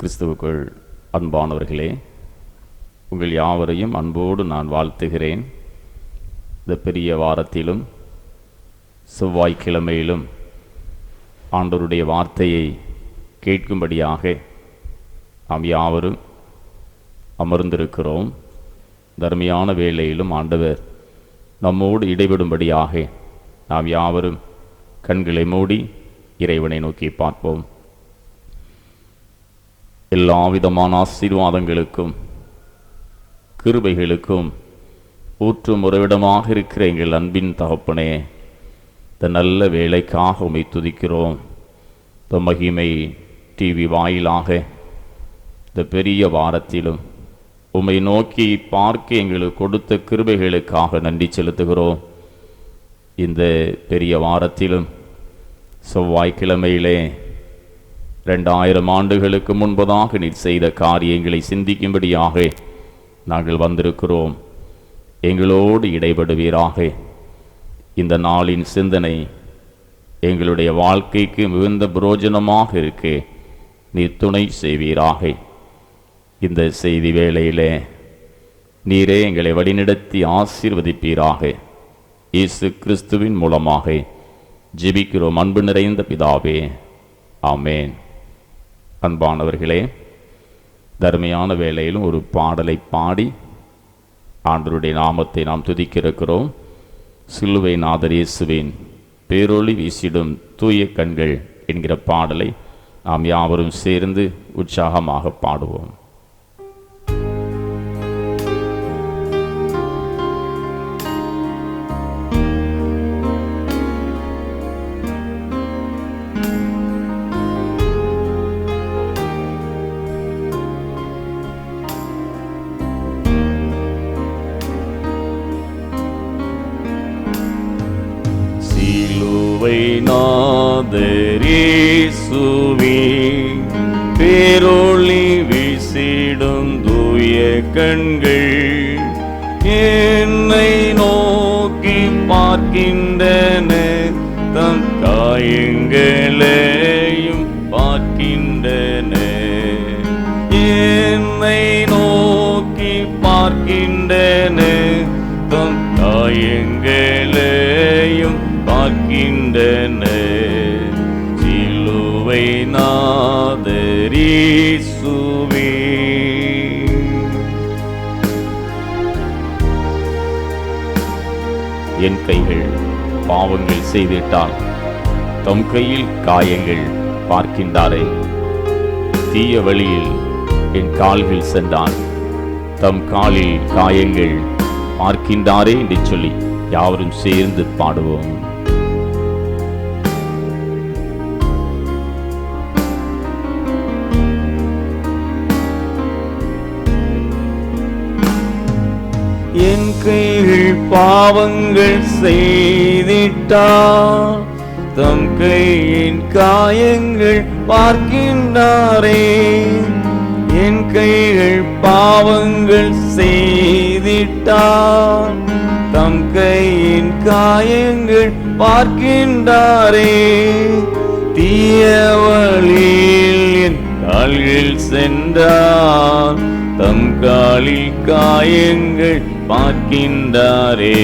கிறிஸ்துவுக்குள் அன்பானவர்களே, உங்கள் யாவரையும் அன்போடு நான் வாழ்த்துகிறேன். இந்த பெரிய வாரத்திலும் செவ்வாய்க்கிழமையிலும் ஆண்டவருடைய வார்த்தையை கேட்கும்படியாக நாம் யாவரும் அமர்ந்திருக்கிறோம். தர்மையான வேளையிலும் ஆண்டவர் நம்மோடு இடைபடும்படியாக நாம் யாவரும் கண்களை மூடி இறைவனை நோக்கி பார்ப்போம். எல்லா விதமான ஆசீர்வாதங்களுக்கும் கிருபைகளுக்கும் ஊற்றும் உறைவிடமாக இருக்கிற எங்கள் அன்பின் தகப்பனே, இந்த நல்ல வேலைக்காக உம்மை துதிக்கிறோம். இந்த மகிமை டிவி வாயிலாக இந்த பெரிய வாரத்திலும் உம்மை நோக்கி பார்க்க எங்களுக்கு கொடுத்த கிருபைகளுக்காக நன்றி செலுத்துகிறோம். இந்த பெரிய வாரத்திலும் செவ்வாய்க்கிழமையிலே 2000 ஆண்டுகளுக்கு முன்பதாக நீர் செய்த காரியங்களை சிந்திக்கும்படியாக நாங்கள் வந்திருக்கிறோம். எங்களோடு இடைபடுவீராக. இந்த நாளின் சிந்தனை எங்களுடைய வாழ்க்கைக்கு மிகுந்த பிரயோஜனமாக இருக்க நீர் துணை செய்வீராக. இந்த செய்தி வேளையிலே நீரே எங்களை வழிநடத்தி ஆசீர்வதிப்பீராக. இயேசு கிறிஸ்துவின் மூலமாக ஜெபிக்கிறோம் அன்பு நிறைந்த பிதாவே, ஆமேன். அன்பானவர்களே, தர்மையான வேளையிலும் ஒரு பாடலை பாடி ஆண்டவருடைய நாமத்தை நாம் துதிக்க இருக்கிறோம். சிலுவை நாதர் இயேசுவின் பேரொளி வீசிடும் தூய கண்கள் என்கிற பாடலை நாம் யாவரும் சேர்ந்து உற்சாகமாக பாடுவோம். நாதர் இயேசுவின் பேரொளி வீசிடும் தூய கண்கள் என்னை நோக்கி பார்க்கின்றன, தம் காயங்களையும் பார்க்கின்றன. என்னை நோக்கி பார்க்கின்றன, தம் காயங்களையும் பார்க்கின்றன. சிலுவை நாதர் இயேசுவின். என் கைகள் பாவங்கள் செய்திட்டால் தம் கையில் காயங்கள் பார்க்கின்றாரே. தீய வழியில் என் கால்கள் சென்றான், தம் காலில் காயங்கள் பார்க்கின்றாரே என்று சொல்லி யாவரும் சேர்ந்து பாடுவோம். என் கைகள் பாவங்கள் செய்திட்டார், தம் கையின் காயங்கள் பார்க்கின்றாரே. என் கைகள் பாவங்கள் செய்திட்டார், தம் கையின் காயங்கள் பார்க்கின்றாரே. தீய வழியில் என் கால்கள் சென்றார், தம் காலில் காயங்கள் பார்க்கின்றாரே.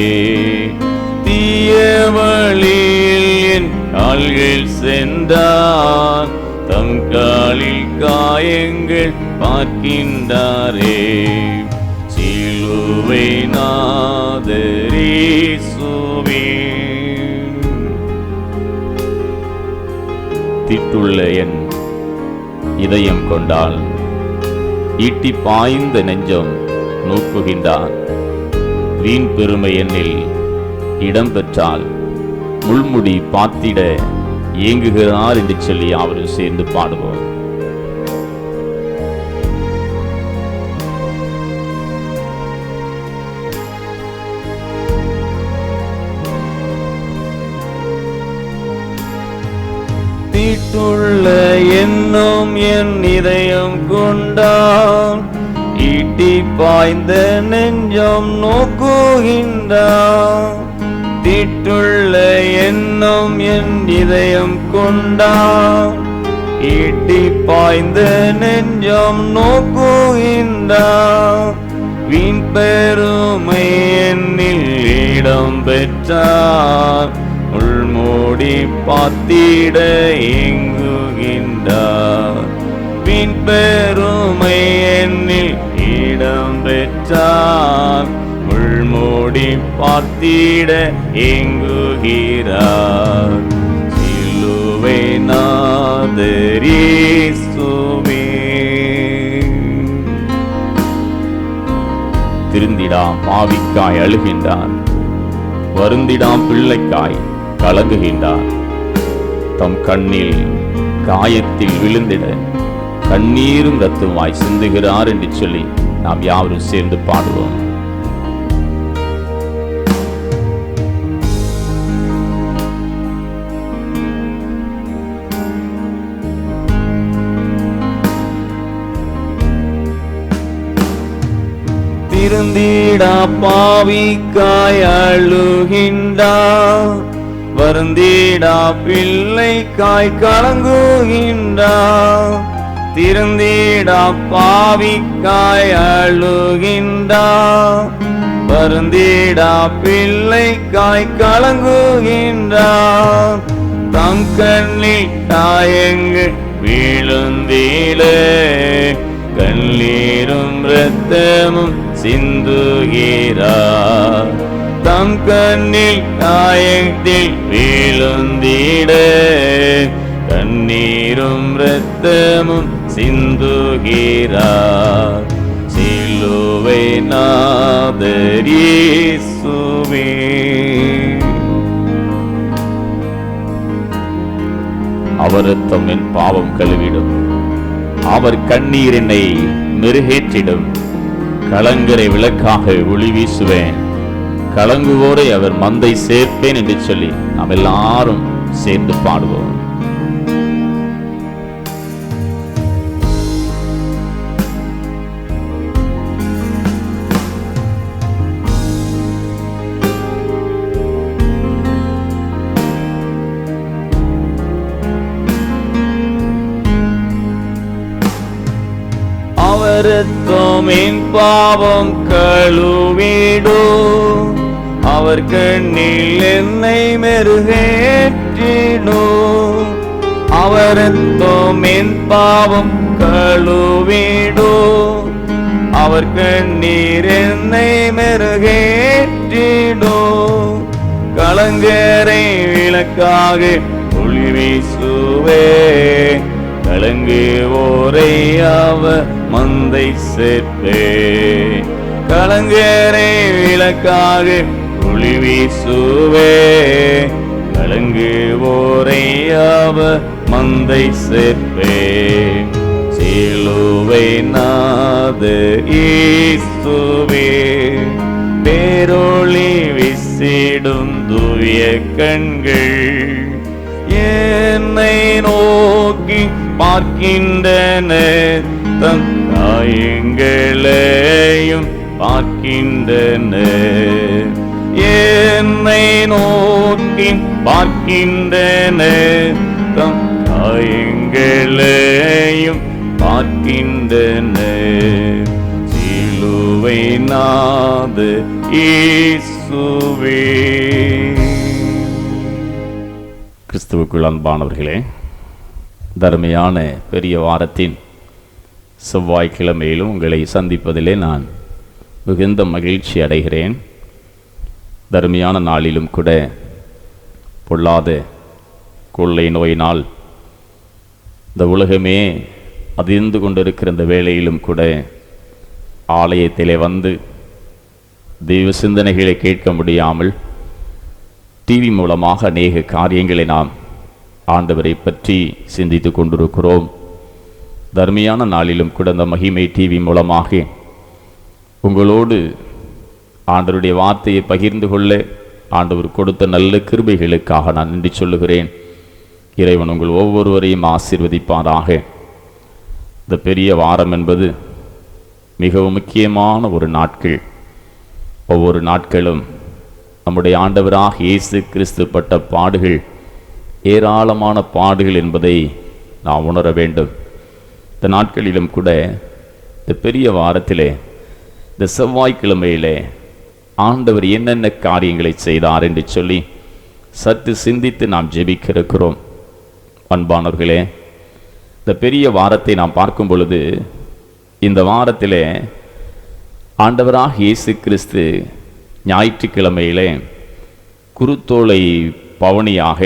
தீய வழியில் என் கால்கள் சென்றார், தம் காலில் காயங்கள் பார்க்கின்றாரே. சிலுவை நாதர் இயேசுவின். திட்டுள்ள என் இதயம் கொண்டால் ஈட்டி பாய்ந்த நெஞ்சம் நோக்குகின்றார். வீண் பெருமை என்னில் இடம் பெற்றால் முள்முடி பாத்திட ஏங்குகிறார் என்று சொல்லி அவரும் சேர்ந்து பாடுவோம். தீட்டுள்ள எண்ணம் என் இதயம் கொண்டான், ஈட்டி பாய்ந்த நெஞ்சம் நோக்குகின்றான். தீட்டுள்ள எண்ணம் என் இதயம் கொண்டான், ஈட்டி பாய்ந்த நெஞ்சம் நோக்குகின்றார். வீண் பெருமை என்னில் இடம் பெற்றார். உள்மூடி பாத்திட ஏங்குகின்றார். வீண் பெருமை என்னில் இடம் பெற்றார். உள்மூடி பார்த்திட ஏங்குகிறார். சிலுவை நாதர் இயேசுவே. திருந்திடாம் பாவிக்காய் அழுகின்றார். வருந்திடாம் பிள்ளைக்காய் கலங்குகின்றார். தம் கண்ணில் காயத்தில் விழுந்திட கண்ணீரும் ரத்தமாய் சிந்துகிறார் என்று சொல்லி நாம் யாவரும் சேர்ந்து பாடுவோம். திருந்திடா பாவிக்காய் அழுகின்றார். வருந்திடா பிள்ளைக்காய் கலங்குகின்றார். திருந்திடா பாவிக்காய் அழுகின்றார். வருந்திடா பிள்ளைக்காய் கலங்குகின்றார். தம் கண்ணில் காயங்கு விழுந்திலே கண்ணீரும் இரத்தமும் சிந்துகிறார். தம் கண்ணில் காயத்தில் விழுந்திட கண்ணீரும் இரத்தமும் சிந்துகிறார். சிலுவை நாதர் இயேசுவே. அவர் இரத்தம் என் பாவம் கழுவிடும். அவர் கண்ணீர் என்னை மெருகேற்றிடும். கலங்கரை விளக்காக ஒளி வீசுவேன். கலங்குவோரை அவர் மந்தை சேர்ப்பேன் என்று சொல்லி நாம் எல்லாரும் சேர்ந்து பாடுவோம். அவரத்தம் என் பாவம் கழுவிடோ. அவர் கண்ணில் என்னை மெருகேற்றினோ. அவரத்தம் என் பாவம் கழுவிடோ. அவர் கண்ணீர் என்னை மெருகேற்றினோ. கலங்கரை விளக்காக ஒளி வீசுவே. கலங்குவோரை அவர் மந்தை சேர்ப்பே. கலங்கரை விளக்காக ஒளி வீசுவே. கலங்குவோரை அவர் மந்தை சேர்ப்பே. சிலுவை நாதர் இயேசுவே. பேரொளி வீசிடும் தூய கண்கள் என்னை நோக்கி பார்க்கின்றன. தம் காயங்களையும் பார்க்கின்றன. என்னை நோக்கி பார்க்கின்றன. தம் காயங்களையும் பார்க்கின்றன. சிலுவை நாதர் இயேசுவே. கிறிஸ்துவுக்குள் அன்பானவர்களே, தர்மையான பெரிய வாரத்தின் செவ்வாய்க்கிழமையிலும் உங்களை சந்திப்பதிலே நான் மிகுந்த மகிழ்ச்சி அடைகிறேன். தர்மையான நாளிலும் கூட பொல்லாத கொள்ளை நோயினால் இந்த உலகமே அதிர்ந்து கொண்டிருக்கிற இந்த வேளையிலும் கூட ஆலயத்திலே வந்து தெய்வ சிந்தனைகளை கேட்க முடியாமல் டிவி மூலமாக அநேக காரியங்களை நாம் ஆண்டவரை பற்றி சிந்தித்து கொண்டிருக்கிறோம். தர்மையான நாளிலும் கூட இந்த மகிமை டிவி மூலமாக உங்களோடு ஆண்டவருடைய வார்த்தையை பகிர்ந்து கொள்ள ஆண்டவர் கொடுத்த நல்ல கிருபைகளுக்காக நான் நன்றி சொல்லுகிறேன். இறைவன் உங்கள் ஒவ்வொருவரையும் ஆசீர்வதிப்பாராக. இந்த பெரிய வாரம் என்பது மிகவும் முக்கியமான ஒரு நாட்கள். ஒவ்வொரு நாட்களும் நம்முடைய ஆண்டவராக இயேசு கிறிஸ்து பட்ட பாடுகள், ஏராளமான பாடுகள் என்பதை நாம் உணர வேண்டும். இந்த நாட்களிலும் கூட இந்த பெரிய வாரத்திலே, இந்த செவ்வாய்க்கிழமையிலே ஆண்டவர் என்னென்ன காரியங்களை செய்தார் என்று சொல்லி சற்று சிந்தித்து நாம் ஜெபிக்க இருக்கிறோம். அன்பானவர்களே, இந்த பெரிய வாரத்தை நாம் பார்க்கும் பொழுது, இந்த வாரத்திலே ஆண்டவராக இயேசு கிறிஸ்து ஞாயிற்றுக்கிழமையிலே குருத்தோலை பவனியாக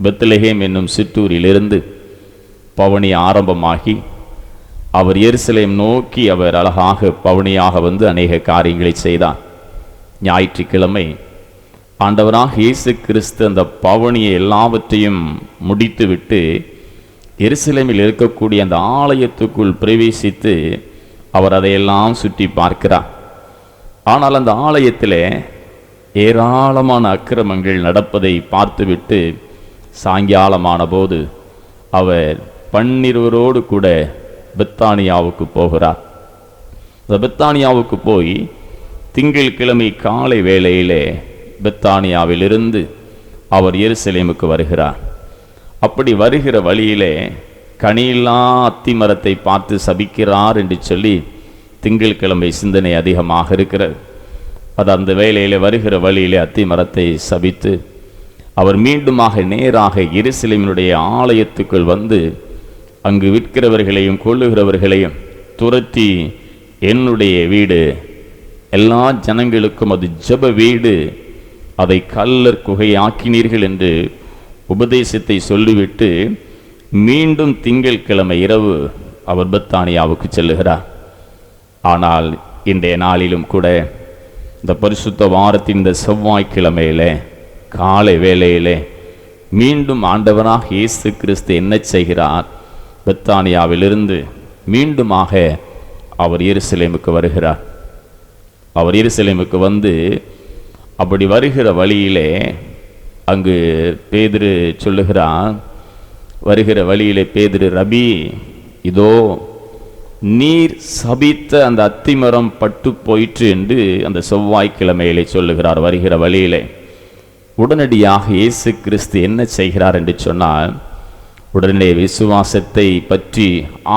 பெத்லகேம் என்னும் சிற்றூரிலிருந்து பவனி ஆரம்பமாகி அவர் எருசலேம் நோக்கி அவர் அழகாக பவனியாக வந்து அநேக காரியங்களை செய்தார். ஞாயிற்றுக்கிழமை ஆண்டவராக இயேசு கிறிஸ்து அந்த பவனியை எல்லாவற்றையும் முடித்துவிட்டு எருசலேமில் இருக்கக்கூடிய அந்த ஆலயத்துக்குள் பிரவேசித்து அவர் அதையெல்லாம் சுற்றி பார்க்கிறார். ஆனால் அந்த ஆலயத்தில் ஏராளமான அக்கிரமங்கள் நடப்பதை பார்த்துவிட்டு சாயங்காலமான போது அவர் 12 கூட பெத்தானியாவுக்கு போகிறார். அந்த பெத்தானியாவுக்கு போய் திங்கட்கிழமை காலை வேளையிலே பெத்தானியாவிலிருந்து அவர் எருசலேமுக்கு வருகிறார். அப்படி வருகிற வழியிலே கனியில்லா அத்தி மரத்தை பார்த்து சபிக்கிறார் என்று சொல்லி திங்கட்கிழமை சிந்தனை அதிகமாக இருக்கிறது. அது அந்த வேளையிலே வருகிற வழியிலே அத்தி மரத்தை சபித்து அவர் மீண்டுமாக நேராக எருசலேமினுடைய ஆலயத்துக்குள் வந்து அங்கு விற்கிறவர்களையும் கொள்ளுகிறவர்களையும் துரத்தி, என்னுடைய வீடு எல்லா ஜனங்களுக்கும் அது ஜெப வீடு, அதை கல்லர் குகையாக்கினீர்கள் என்று உபதேசத்தை சொல்லிவிட்டு மீண்டும் திங்கட்கிழமை இரவு அவர் பெத்தானியாவுக்கு செல்லுகிறார். ஆனால் இன்றைய நாளிலும் கூட இந்த பரிசுத்த வாரத்தின் இந்த செவ்வாய்க்கிழமையிலே காலை வேளையிலே மீண்டும் ஆண்டவராக இயேசு கிறிஸ்து என்ன செய்கிறார்? பெத்தானியாவிலிருந்து மீண்டுமாக அவர் எருசலேமுக்கு வருகிறார். அவர் எருசலேமுக்கு வந்து அப்படி வருகிற வழியிலே அங்கு பேதுரு சொல்லுகிறார், வருகிற வழியிலே பேதுரு, ரபி, இதோ நீர் சபித்த அந்த அத்திமரம் பட்டு போயிற்று என்று அந்த செவ்வாய்க்கிழமையிலே சொல்லுகிறார். வருகிற வழியிலே உடனடியாக இயேசு கிறிஸ்து என்ன செய்கிறார் என்று சொன்னால், உடனே விசுவாசத்தை பற்றி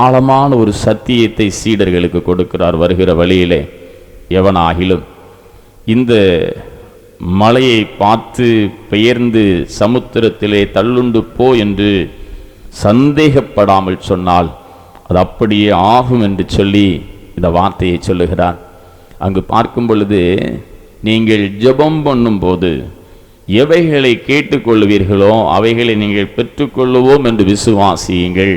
ஆழமான ஒரு சத்தியத்தை சீடர்களுக்கு கொடுக்கிறார். வருகிற வழியிலே எவனாகிலும் இந்த மலையை பார்த்து பெயர்ந்து சமுத்திரத்திலே தள்ளுண்டு போ என்று சந்தேகப்படாமல் சொன்னால் அது அப்படியே ஆகும் என்று சொல்லி இந்த வார்த்தையை சொல்லுகிறார். அங்கு பார்க்கும் பொழுது, நீங்கள் ஜெபம் பண்ணும்போது எவைகளை கேட்டுக்கொள்வீர்களோ அவைகளை நீங்கள் பெற்றுக்கொள்ளுவோம் என்று விசுவாசியுங்கள்,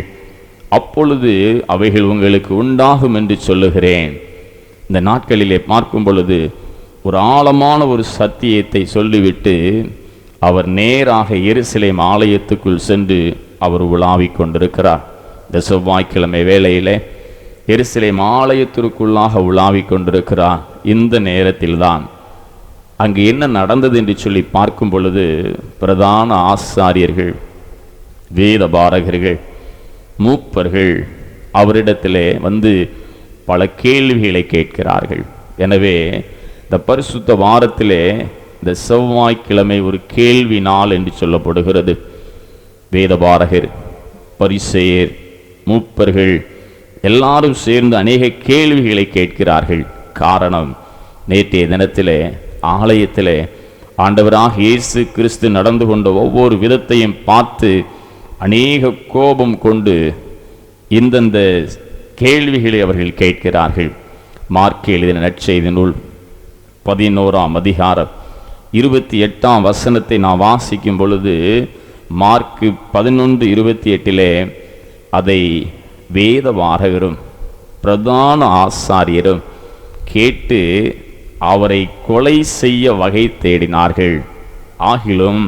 அப்பொழுது அவைகள் உங்களுக்கு உண்டாகும் என்று சொல்லுகிறேன். இந்த நாட்களிலே பார்க்கும் பொழுது ஒரு ஆழமான ஒரு சத்தியத்தை சொல்லிவிட்டு அவர் நேராக எருசலேம் ஆலயத்துக்குள் சென்று அவர் உலாவிக் கொண்டிருக்கிறார். இந்த செவ்வாய்க்கிழமை வேளையிலே எருசலேம் ஆலயத்திற்குள்ளாக உலாவிக் கொண்டிருக்கிறார். இந்த நேரத்தில்தான் அங்கு என்ன நடந்தது என்று சொல்லி பார்க்கும் பொழுது, பிரதான ஆசாரியர்கள், வேத பாரகர்கள், மூப்பர்கள் அவரிடத்திலே வந்து பல கேள்விகளை கேட்கிறார்கள். எனவே இந்த பரிசுத்த வாரத்திலே இந்த செவ்வாய்க்கிழமை ஒரு கேள்வி நாள் என்று சொல்லப்படுகிறது. வேதபாரகர், பரிசேயர், மூப்பர்கள் எல்லாரும் சேர்ந்து அநேக கேள்விகளை கேட்கிறார்கள். காரணம், நேற்றைய தினத்திலே ஆலயத்திலே ஆண்டவராக இயேசு கிறிஸ்து நடந்து கொண்ட ஒவ்வொரு விதத்தையும் பார்த்து அநேக கோபம் கொண்டு இந்தந்த கேள்விகளை அவர்கள் கேட்கிறார்கள். மார்க் எழுதின நற்செய்தி நூல் 11ஆம் அதிகாரம் 28ஆம் வசனத்தை நான் வாசிக்கும் பொழுது, மார்க் 11:28 அதை வேதபாரகரும் பிரதான ஆசாரியரும் கேட்டு அவரை கொலை செய்ய வகை தேடினார்கள். ஆகிலும்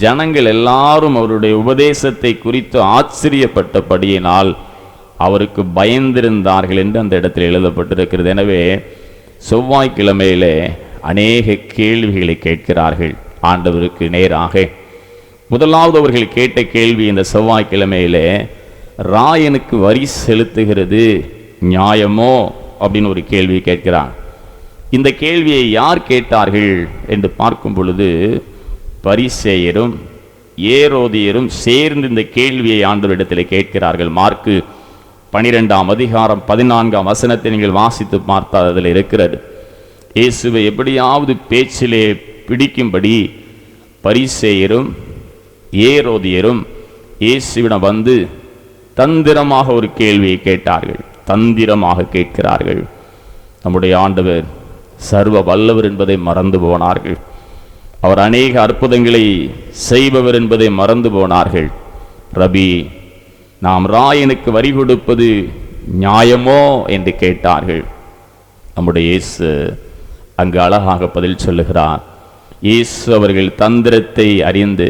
ஜனங்கள் எல்லாரும் அவருடைய உபதேசத்தை குறித்து ஆச்சரியப்பட்டபடியினால் அவருக்கு பயந்திருந்தார்கள் என்று அந்த இடத்தில் எழுதப்பட்டிருக்கிறது. எனவே செவ்வாய்க்கிழமையிலே அநேக கேள்விகளை கேட்கிறார்கள் ஆண்டவருக்கு நேராக. முதலாவது அவர்கள் கேட்ட கேள்வி இந்த செவ்வாய்க்கிழமையிலே, ராயனுக்கு வரி செலுத்துகிறது நியாயமோ அப்படின்னு ஒரு கேள்வி கேட்கிறார். இந்த கேள்வியை யார் கேட்டார்கள் என்று பார்க்கும் பொழுது, பரிசேயரும் ஏரோதியரும் சேர்ந்து இந்த கேள்வியை ஆண்டவரிடத்தில் கேட்கிறார்கள். மார்க்கு 12ஆம் அதிகாரம் 14ஆம் வசனத்தை நீங்கள் வாசித்து பார்த்தால் அதில் இருக்கிறது. இயேசுவை எப்படியாவது பேச்சிலே பிடிக்கும்படி பரிசேயரும் ஏரோதியரும் இயேசுவிடம் வந்து தந்திரமாக ஒரு கேள்வியை கேட்டார்கள். தந்திரமாக கேட்கிறார்கள். நம்முடைய ஆண்டவர் சர்வ வல்லவர் என்பதை மறந்து போனார்கள். அவர் அநேக அற்புதங்களை செய்பவர் என்பதை மறந்து போனார்கள். ரபி, நாம் ராயனுக்கு வரி கொடுப்பது நியாயமோ என்று கேட்டார்கள். நம்முடைய இயேசு அங்கு அழகாக பதில் சொல்லுகிறார். இயேசு அவர்கள் தந்திரத்தை அறிந்து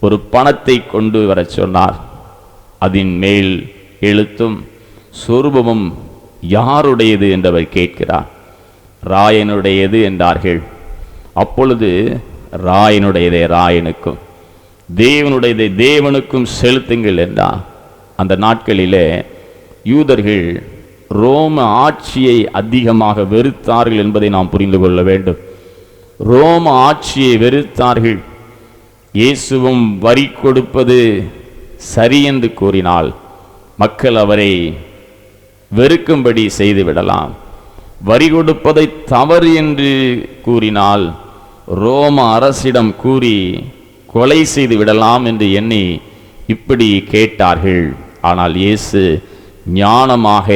ஒரு பணத்தை கொண்டு வர சொன்னார். அதன் மேல் எழுத்தும் சொரூபமும் யாருடையது என்று அவர் கேட்கிறார். ராயனுடையது என்றார்கள். அப்பொழுது ராயனுடையதை ராயனுக்கும் தேவனுடையதை தேவனுக்கும் செலுத்துங்கள் என்றார். அந்த நாட்களிலே யூதர்கள் ரோம ஆட்சியை அதிகமாக வெறுத்தார்கள் என்பதை நாம் புரிந்து கொள்ள வேண்டும். ரோம ஆட்சியை வெறுத்தார்கள். இயேசுவும் வரி கொடுப்பது சரி என்று கூறினால் மக்கள் அவரை வெறுக்கும்படி செய்துவிடலாம். வரி கொடுப்பதை தவறு என்று கூறினால் ரோம அரசிடம் கூறி கொலை செய்து விடலாம் என்று எண்ணி இப்படி கேட்டார்கள். ஆனால் இயேசு ஞானமாக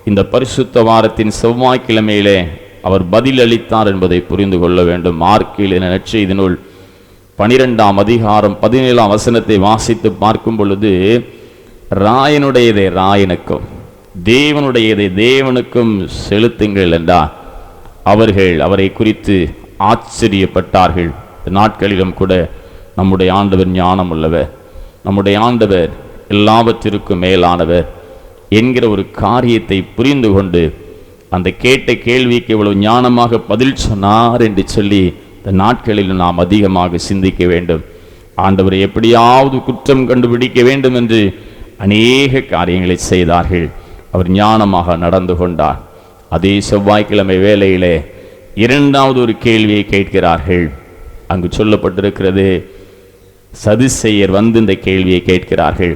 இந்த பரிசுத்த வாரத்தின் செவ்வாய்க்கிழமையிலே அவர் பதில் அளித்தார் என்பதை புரிந்து கொள்ள வேண்டும். மார்க்கில் நற்செய்தி நூல் 12ஆம் அதிகாரம் 17ஆம் வசனத்தை வாசித்து பார்க்கும் பொழுது, ராயனுடையதை ராயனுக்கும் தேவனுடையதை தேவனுக்கும் செலுத்துங்கள் என்றார். அவர்கள் அவரை குறித்து ஆச்சரியப்பட்டார்கள். நாட்களிலும் கூட நம்முடைய ஆண்டவர் ஞானம் உள்ளவர், நம்முடைய ஆண்டவர் எல்லாவற்றிற்கும் மேலானவர் என்கிற ஒரு காரியத்தை புரிந்து கொண்டு அந்த கேட்ட கேள்விக்கு இவ்வளவு ஞானமாக பதில் சொன்னார் என்று சொல்லி இந்த நாட்களில் நாம் அதிகமாக சிந்திக்க வேண்டும். ஆண்டவரை எப்படியாவது குற்றம் கண்டுபிடிக்க வேண்டும் என்று அநேக காரியங்களை செய்தார்கள். அவர் ஞானமாக நடந்து கொண்டார். அதே செவ்வாய்க்கிழமை வேளையிலே இரண்டாவது ஒரு கேள்வியை கேட்கிறார்கள். அங்கு சொல்லப்பட்டிருக்கிறது, சதுசேயர் வந்து இந்த கேள்வியை கேட்கிறார்கள்.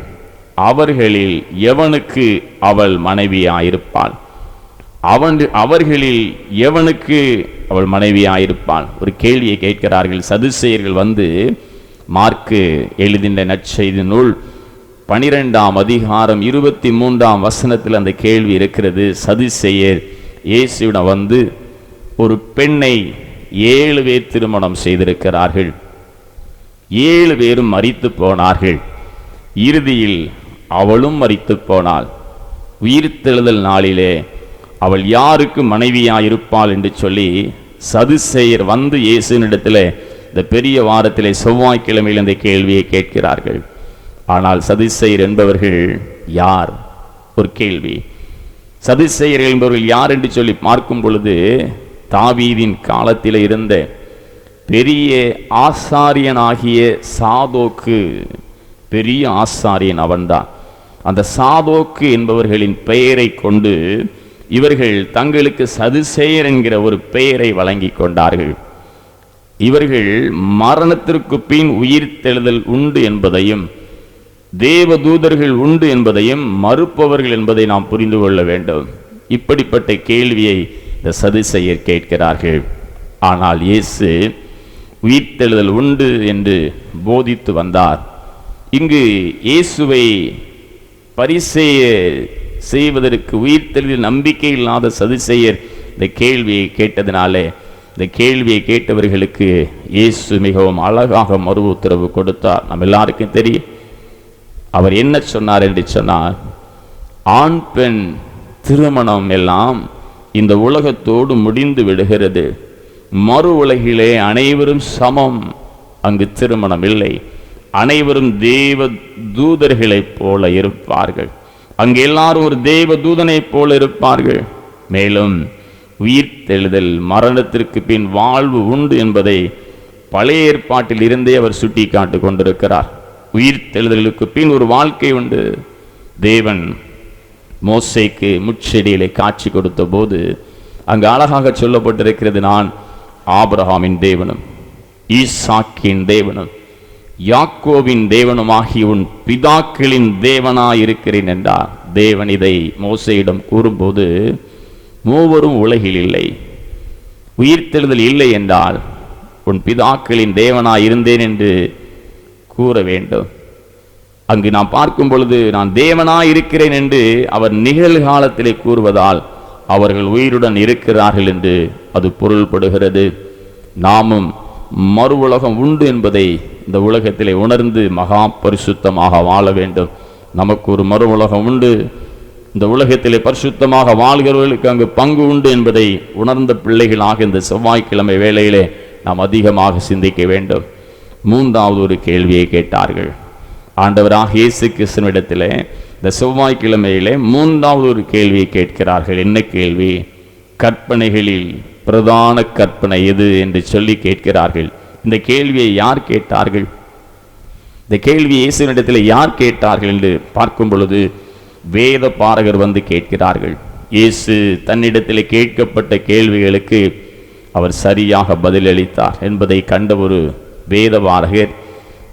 அவர்களில் எவனுக்கு அவள் மனைவியாயிருப்பாள்? அவர்களில் எவனுக்கு அவள் மனைவியாயிருப்பாள்? ஒரு கேள்வியை கேட்கிறார்கள். சதுசேயர்கள் வந்து மார்க்கு எழுதின நற்செய்தி நூல் 12ஆம் அதிகாரம் 23ஆம் வசனத்தில் அந்த கேள்வி இருக்கிறது. சதுசேயர் இயேசுவிடம் வந்து ஒரு பெண்ணை 7 பேர் திருமணம் செய்திருக்கிறார்கள். 7 பேரும் மரித்து போனார்கள். இறுதியில் அவளும் மரித்து போனாள். உயிர்த்தெழுதல் நாளிலே அவள் யாருக்கு மனைவியாயிருப்பாள் என்று சொல்லி சதுசேயர் வந்து இயேசுவினிடத்தில் இந்த பெரிய வாரத்திலே செவ்வாய்க்கிழமையில் இந்த கேள்வியை கேட்கிறார்கள். ஆனால் சதுசேயர் என்பவர்கள் யார்? ஒரு கேள்வி. சதுசேயர் என்பவர்கள் யார் என்று சொல்லி பார்க்கும் பொழுது, தாவீதின் காலத்தில் இருந்த பெரிய ஆசாரியனாகிய சாதோக்கு, பெரிய ஆசாரியன் அவன்தான். அந்த சாதோக்கு என்பவர்களின் பெயரை கொண்டு இவர்கள் தங்களுக்கு சதுசேயர் என்கிற ஒரு பெயரை வழங்கி கொண்டார்கள். இவர்கள் மரணத்திற்கு பின் உயிர்த்தெழுதல் உண்டு என்பதையும் தேவதூதர்கள் உண்டு என்பதையும் மறுப்பவர்கள் என்பதை நாம் புரிந்து கொள்ள வேண்டும். இப்படிப்பட்ட கேள்வியை இந்த சதுசேயர் கேட்கிறார்கள். ஆனால் இயேசு உயிர்த்தெழுதல் உண்டு என்று போதித்து வந்தார். இங்கு இயேசுவை பரிசேய செய்வதற்கு உயிர்த்தெழுதல் நம்பிக்கை இல்லாத சதுசேயர் இந்த கேள்வியை கேட்டதினாலே இந்த கேள்வியை கேட்டவர்களுக்கு இயேசு மிகவும் அழகாக மறு உத்தரவு கொடுத்தார். நம்ம எல்லாருக்கும் தெரியும். அவர் என்ன சொன்னார் என்று சொன்னார், ஆண் பெண் திருமணம் எல்லாம் இந்த உலகத்தோடு முடிந்து விடுகிறது. மறு உலகிலே அனைவரும் சமம். அங்கு திருமணம் இல்லை. அனைவரும் தேவ தூதர்களைப் போல இருப்பார்கள். அங்கு எல்லாரும் ஒரு தேவ தூதனைப் போல இருப்பார்கள். மேலும் உயிர்த்தெழுதல், மரணத்திற்கு பின் வாழ்வு உண்டு என்பதை பழைய ஏற்பாட்டில் இருந்தே அவர் சுட்டி காட்டு கொண்டிருக்கிறார். உயிர்த்தெழுதலுக்கு பின் ஒரு வாழ்க்கை உண்டு. தேவன் மோசேக்கு முட்செடியிலே காட்சி கொடுத்த போது அங்கு அழகாக சொல்லப்பட்டிருக்கிறது, நான் ஆபிரகாமின் தேவனும் ஈசாக்கின் தேவனும் யாக்கோபின் தேவனுமாகி உன் பிதாக்களின் தேவனாயிருக்கிறேன் என்றார். தேவன் இதை மோசேயிடம் கூறும்போது, மூவரும் உலகில் இல்லை, உயிர்த்தெழுதல் இல்லை என்றால் உன் பிதாக்களின் தேவனாயிருந்தேன் என்று கூற வேண்டும். அங்கு நாம் பார்க்கும் பொழுது நான் தேவனாயிருக்கிறேன் என்று அவர் நிகழ்காலத்திலே கூறுவதால் அவர்கள் உயிருடன் இருக்கிறார்கள் என்று அது பொருள்படுகிறது. நாமும் மறு உலகம் உண்டு என்பதை இந்த உலகத்திலே உணர்ந்து மகா பரிசுத்தமாக வாழ வேண்டும். நமக்கு ஒரு மறு உலகம் உண்டு, இந்த உலகத்திலே பரிசுத்தமாக வாழ்கிறவர்களுக்கு அங்கு பங்கு உண்டு என்பதை உணர்ந்த பிள்ளைகளாக இந்த செவ்வாய்க்கிழமை வேளையிலே நாம் அதிகமாக சிந்திக்க வேண்டும். மூன்றாவது ஒரு கேள்வியை கேட்டார்கள். ஆண்டவராக இயேசு கிறிஸ்துவிடத்திலே இந்த செவ்வாய்க்கிழமையிலே மூன்றாவது ஒரு கேள்வியை கேட்கிறார்கள். என்ன கேள்வி? கற்பனைகளில் பிரதான கற்பனை எது என்று சொல்லி கேட்கிறார்கள். இந்த கேள்வியை யார் கேட்டார்கள்? இந்த கேள்வி இயேசுவினிடத்தில் யார் கேட்டார்கள் என்று பார்க்கும் பொழுது வேத பாரகர் வந்து கேட்கிறார்கள். இயேசு தன்னிடத்தில் கேட்கப்பட்ட கேள்விகளுக்கு அவர் சரியாக பதிலளித்தார் என்பதை கண்ட ஒரு வேத பாரகர்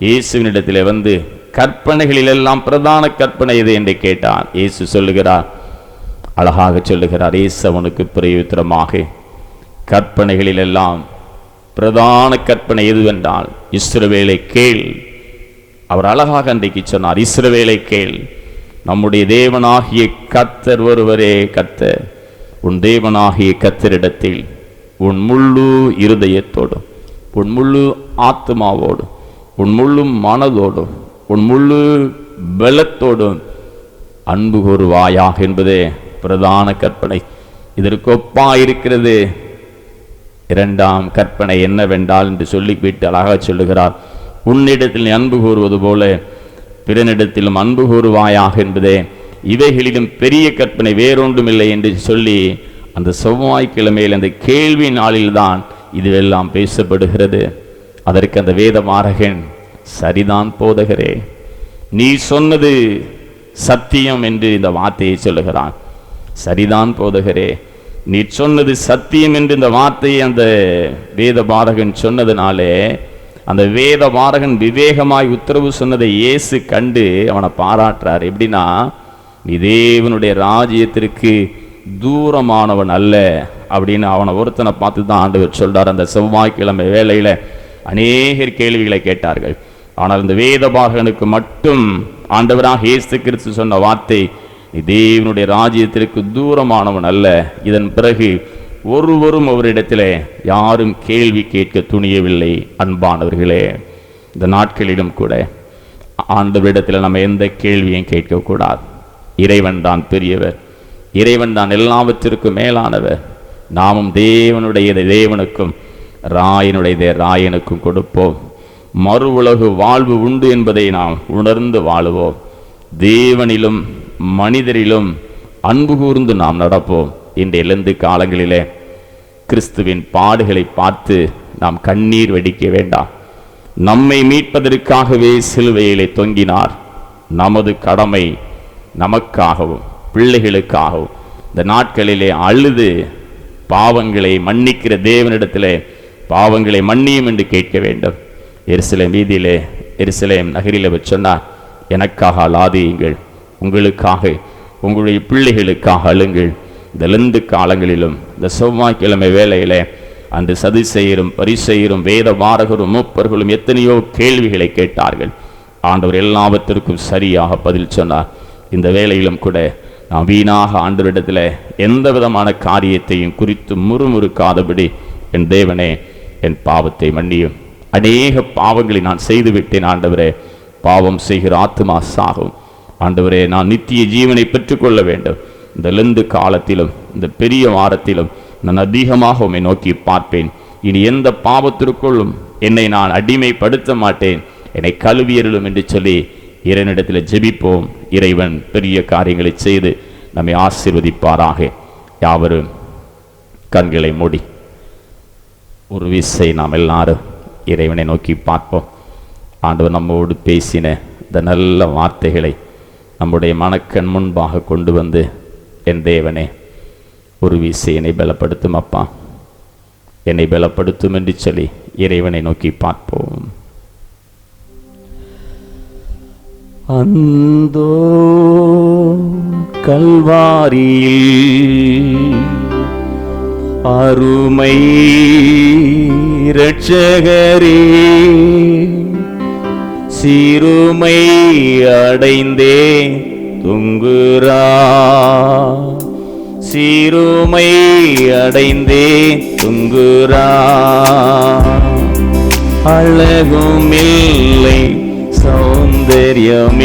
இயேசுவினிடத்தில் வந்து கற்பனைகளிலெல்லாம் பிரதான கற்பனை எது என்று கேட்டார். இயேசு சொல்லுகிறார், அழகாக சொல்லுகிறார். இயேசு அவனுக்கு பிரயுத்தரமாக, கற்பனைகளிலெல்லாம் பிரதான கற்பனை எதுவென்றால் இஸ்ரவேலை கேள். அவர் அழகாக அன்றைக்கு சொன்னார், இஸ்ரவேலை கேள், நம்முடைய தேவனாகிய கர்த்தர் ஒருவரே கர்த்தர். உன் தேவனாகிய கர்த்தரிடத்தில் உன் முழு இருதயத்தோடும், உன் முழு ஆத்மாவோடும், உன் முழு மனதோடும், உன் முழு பலத்தோடும் அன்பு கூறுவாயாக என்பதே பிரதான கற்பனை. இதற்கு ஒப்பாயிருக்கிறது இரண்டாம் கற்பனை என்னவென்றால் என்று சொல்லிவிட்டு அழகாக சொல்லுகிறார், உன்னிடத்தில் அன்பு கூறுவது போல பிறனிடத்திலும் அன்பு கூறுவாயாக என்பதே இவைகளிலும் பெரிய கற்பனை வேறொன்றுமில்லை என்று சொல்லி அந்த செவ்வாய்க்கிழமையில் அந்த கேள்வி நாளில்தான் இதுவெல்லாம் பேசப்படுகிறது. அதற்கு அந்த வேத மாரகன், சரிதான் போதகரே, நீ சொன்னது சத்தியம் என்று இந்த வார்த்தையை சொல்லுகிறான். சரிதான் போதகரே, நீ சொன்னது சத்தியம் என்று இந்த வார்த்தையை அந்த வேத பாரகன் சொன்னதுனாலே அந்த வேத பாரகன் விவேகமாய் உத்தரவு சொன்னதை இயேசு கண்டு அவனை பாராட்டுறார். எப்படின்னா, நீ தேவனுடைய ராஜ்யத்திற்கு தூரமானவன் அல்ல அப்படின்னு அவனை ஒருத்தனை பார்த்து தான் ஆண்டவர் சொல்றார். அந்த செவ்வாய்க்கிழமை வேளையில அநேகர் கேள்விகளை கேட்டார்கள். ஆனால் இந்த வேத பாரகனுக்கு மட்டும் ஆண்டவராக இயேசு கிறிஸ்து சொன்ன வார்த்தை, நீ தேவனுடைய ராஜ்யத்திற்கு தூரமானவன் அல்ல. இதன் பிறகு ஒருவரும் அவரிடத்திலே யாரும் கேள்வி கேட்க துணியவில்லை. அன்பானவர்களே, இந்த நாட்களிலும் கூட ஆண்டவரிடத்தில் நம்ம எந்த கேள்வியும் கேட்கக்கூடாது. இறைவன் தான் பெரியவர், இறைவன் தான் எல்லாவற்றிற்கும் மேலானவர். நாமும் தேவனுடையதை தேவனுக்கும் ராயனுடையதை ராயனுக்கும் கொடுப்போம். மறு உலகு வாழ்வு உண்டு என்பதை நாம் உணர்ந்து வாழுவோம். தேவனிலும் மனிதரிலும் அன்பு கூர்ந்து நாம் நடப்போம். இன்றைய இழந்து காலங்களிலே கிறிஸ்துவின் பாடுகளை பார்த்து நாம் கண்ணீர் வெடிக்க வேண்டாம். நம்மை மீட்பதற்காகவே சிலுவையிலே தொங்கினார். நமது கடமை நமக்காகவும் பிள்ளைகளுக்காகவும் இந்த நாட்களிலே அழுது பாவங்களை மன்னிக்கிற தேவனிடத்திலே பாவங்களை மன்னியும் என்று கேட்க வேண்டும். எருசலேம் வீதியிலே, எருசலேம் நகரிலே சொன்னார், எனக்காக அழாதீங்கள், உங்களுக்காக உங்களுடைய பிள்ளைகளுக்காக அழுங்கள். இந்த லெந்து காலங்களிலும் இந்த செவ்வாய்க்கிழமை வேளையிலே அன்று சதுசேயரும் பரிசேயரும் வேத வாரகரும் மூப்பர்களும் எத்தனையோ கேள்விகளை கேட்டார்கள். ஆண்டவர் எல்லாவற்றிற்கும் சரியாக பதில் சொன்னார். இந்த வேளையிலும் கூட நாம் வீணாக ஆண்டவரிடத்தில் எந்த விதமான காரியத்தையும் குறித்து முறுமுறுக்காதபடி, என் தேவனே என் பாவத்தை மன்னியும், அநேக பாவங்களை நான் செய்துவிட்டேன் ஆண்டவரே, பாவம் செய்கிற ஆத்துமா சாகும் ஆண்டவரே, நான் நித்திய ஜீவனை பெற்றுக்கொள்ள வேண்டும். இந்த லெந்து காலத்திலும் இந்த பெரிய வாரத்திலும் நான் அதிகமாக உம்மை நோக்கி பார்ப்பேன். இனி எந்த பாவத்திற்குள்ளும் என்னை நான் அடிமைப்படுத்த மாட்டேன், என்னை கழுவியருளும் என்று சொல்லி இறைவனிடத்தில் ஜெபிப்போம். இறைவன் பெரிய காரியங்களை செய்து நம்மை ஆசீர்வதிப்பாராக. யாவரும் கண்களை மூடி ஒரு விசை நாம் எல்லாரும் இறைவனை நோக்கி பார்ப்போம். ஆண்டவர் நம்மோடு பேசின இந்த நல்ல வார்த்தைகளை நம்முடைய மனக்கண் முன்பாக கொண்டு வந்து, என் தேவனே ஒரு விசை என்னை பலப்படுத்தும் அப்பா, என்னை பலப்படுத்தும் என்று சொல்லி இறைவனை நோக்கி பார்ப்போம். அந்தோ கல்வாரியில் அருமை இரட்சகரே சிறுமை அடைந்தே துங்குரா சிறுமை அடைந்தே துங்குரா அழகுமில்லை சௌந்தர்யமில்லை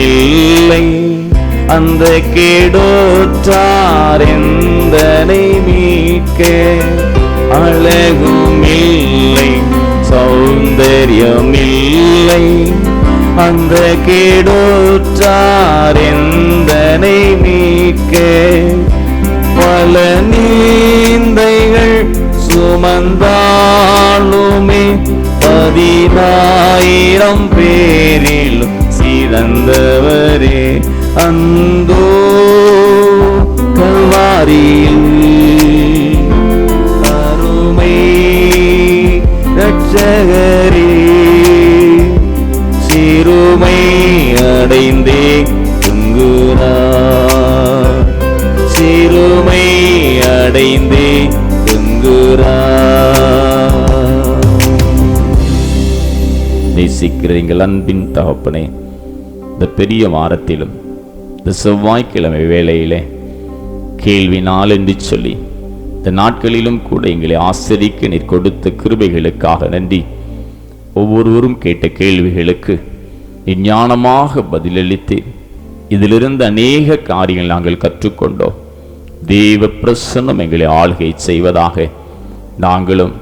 அந்த கேடோற்றார் எந்தனை மீட்க அழகுமில்லை சௌந்தர்யமில்லை அந்த கேடோற்றார் எந்தனை மீட்க பல நீந்தைகள் சுமந்தாலுமே 10,000 பேரிலும் சிறந்தவரே அந்தோ கல்வாரியில் அருமை இரட்சகரே சிறுமை அடைந்தே துங்குகிறார் சிறுமை அடைந்தே துங்குகிறார். நேசிக்கிற எங்கள் அன்பின் தகப்பனே, இந்த பெரிய வாரத்திலும் இந்த செவ்வாய்க்கிழமை வேளையிலே கேள்வி நாள் என்று சொல்லி இந்த நாட்களிலும் கூட எங்களை ஆசிரிக்க நீர் கொடுத்த கிருபைகளுக்காக நன்றி. ஒவ்வொருவரும் கேட்ட கேள்விகளுக்கு ஞானமாக பதிலளித்து இதிலிருந்து அநேக காரியங்கள் நாங்கள் கற்றுக்கொண்டோம். தேவ பிரசன்னம் எங்களை ஆளுகை செய்வதாக. நாங்களும்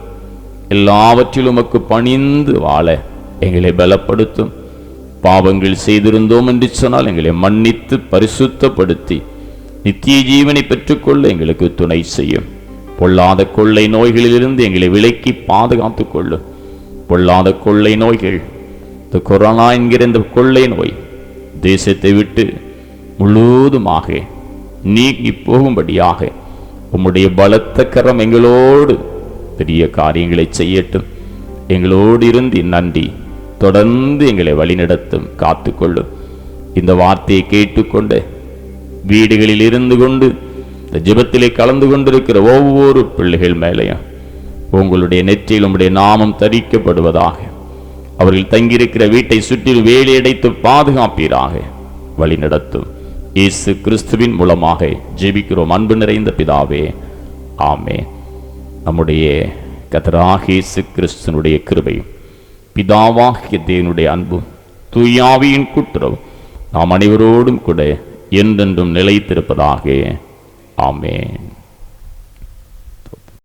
எல்லாவற்றிலும் உமக்கு பணிந்து வாழ எங்களை பலப்படுத்தும். பாவங்கள் செய்திருந்தோம் என்று சொன்னால் எங்களை மன்னித்து பரிசுத்தப்படுத்தி நித்திய ஜீவனை பெற்றுக்கொள்ள எங்களுக்கு துணை செய்யும். பொல்லாத கொள்ளை நோய்களிலிருந்து எங்களை விலக்கி பாதுகாத்து கொள்ளும். பொல்லாத கொள்ளை நோய்கள், இந்த கொரோனா என்கிற இந்த கொள்ளை நோய் தேசத்தை விட்டு முழுவதுமாக நீங்கி போகும்படியாக உம்முடைய பலத்த கரம் எங்களோடு பெரிய காரியங்களை செய்யட்டும். எங்களோடு இருந்து நன்றி தொடர்ந்து எங்களை வழிநடத்தும், காத்துக்கொள்ளும். இந்த வார்த்தையை கேட்டுக்கொண்டு வீடுகளில் இருந்து கொண்டு இந்த ஜெபத்திலே கலந்து கொண்டிருக்கிற ஒவ்வொரு பிள்ளைகள் மேலேயும் உங்களுடைய நெற்றியில் உம்முடைய நாமம் தரிக்கப்படுவதாக. அவர்கள் தங்கியிருக்கிற வீட்டை சுற்றில் வேலையடைத்து பாதுகாப்பீராக, வழிநடத்தும். இயேசு கிறிஸ்துவின் மூலமாக ஜெபிக்கிறோம் அன்பு நிறைந்த பிதாவே, ஆமென். நம்முடைய கர்த்தராகிய இயேசு கிறிஸ்துவினுடைய கிருபையும் பிதாவாகிய தேவனுடைய அன்பும் தூயாவியின் கூட்டுறவும் நாம் அனைவரோடும் கூட என்றென்றும் நிலைத்திருப்பதாக. ஆமென்.